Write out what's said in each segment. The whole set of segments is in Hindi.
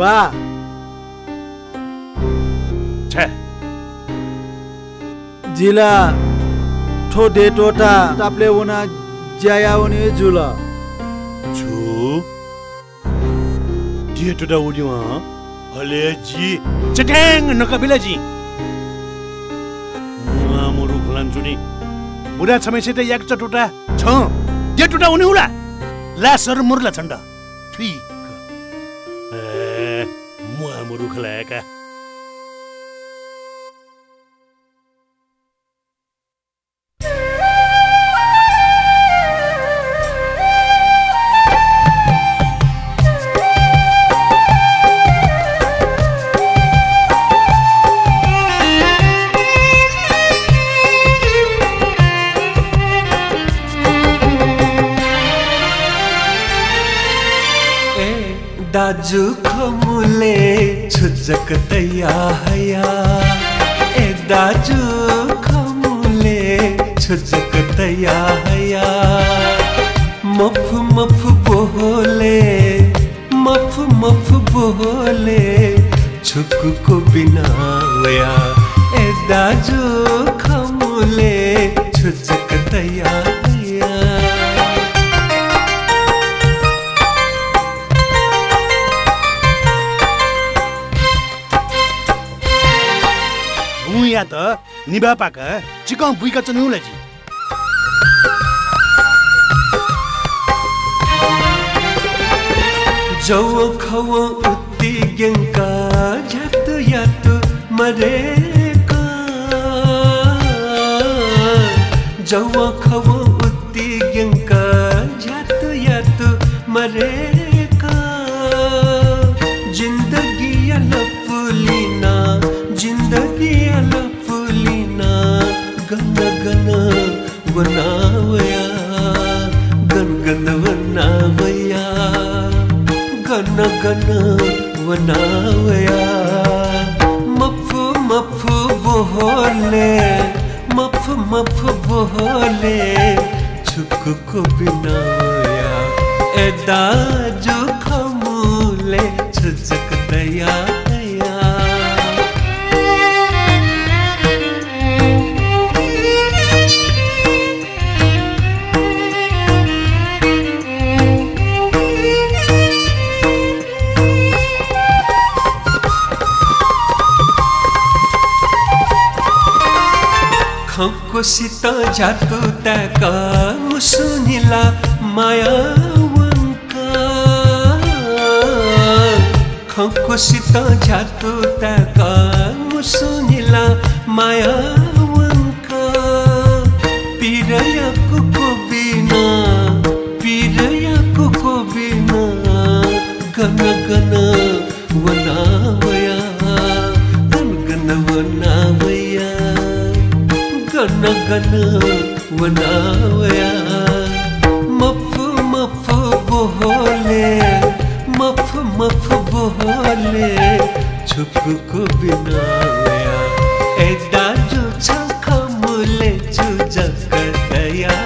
बा छे जिला ठो डेटोटा तापले उना ज्याया उनी जुला छु डेटोटा उनीवा हले जी चटेङ नकबिला जी मुरु खलान्चुनी बुढा छमेसे त एक चटुटा छ डेटोटा उनी उला लासर मुरला छन्द ठीक मुरु खलाएका दाजु खमुले छुजक तैया हया ए दाजु खमुले छुजक तैया हया मफ मफ बोले मफ मफ बोले छुक को बिना वया ए दाजु खमुले छुजक तैया हया या त निभा पाका चिकन बुइका चन्हुला जी जौ खव उति गेंका झत यात मरे का जौ खव उति गेंका झत यात मरे का जिंदगी अलपुलीना जिंदगी अलपुलीना गन गन वनावया गन गन वनावया गन गन वनावया मफ मफ बोले मफ मफ बोले छुक को बिनाया ए दाजु खमुले छुजक तैया खंकोसित जातु तका मुसुनिला माया वंका खंकोसित जातु तका मुसुनिला माया वंका पीरया को बिना गन गन वनावया गन गन वनावया गन गन वनावया मफ मफ बोले मफ मफ बोले छुप को बिनावया ए दाजु छख मुले छुजक तैया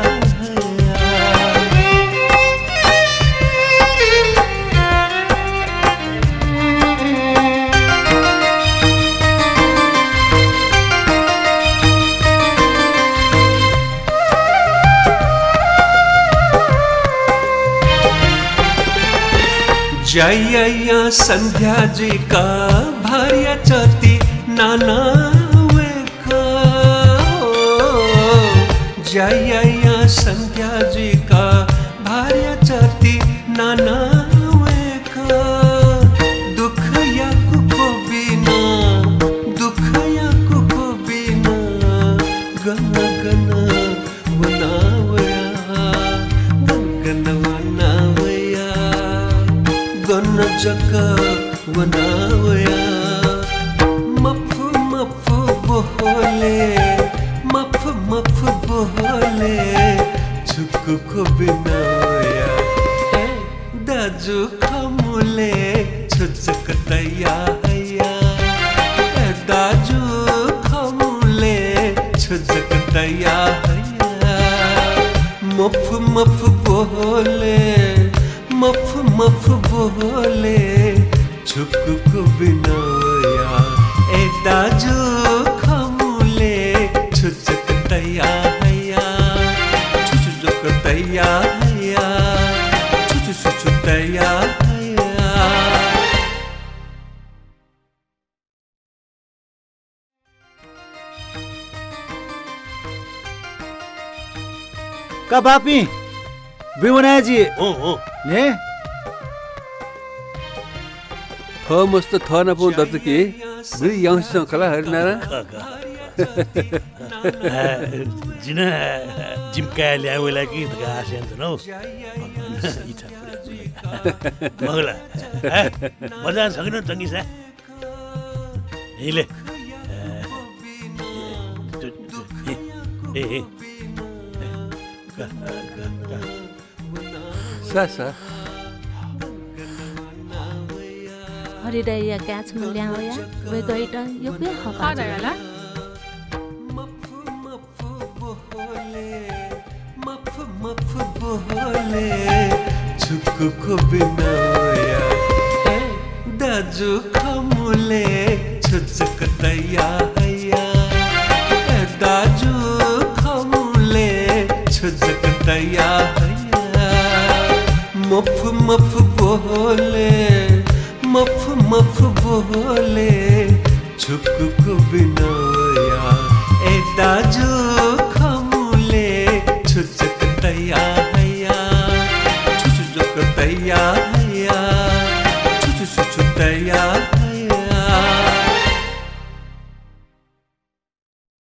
जया संध्या जी का भार्या चती नाना वेका जया संध्या जी का भार्या चती नाना वेका दुख या को बिना गन गन वनावया गन गन वनावया गन जग वनावया मफ मफ बोले मफ मफ बोले छुक को बिनावया दाजु खमुले छुचक तैया हया दाजु खमुले छुचक तैया हया मफ मफ बोले छुकुको बिनाया ए दाजु खमुले छुचक तैया हैया छुचुक तैया हैया छुचु तैया हैया का बापी बिवनाजी ओ ने थ मस्त थ नपाउँ दत्त के बुढी यङसँग कला हरिनारायण जिना जिमका ल्यावेला कि आशा त नौ इच्छा मगला बजार सकिन तंगी सा हिले ए सा हरिदाइया क्या छ ल्याया वे गइटा यो के हका जाला मफ बोले छुकुको बिनाया दाजु खमुले छुचक तैया हैया दाजु खमुले छुचक तैया हैया मफ बोले मफ बोले छुकुको बिनाया ए दाजु खमुले छुचक तैया हैया छुचुक तैया हैया छुचु तैया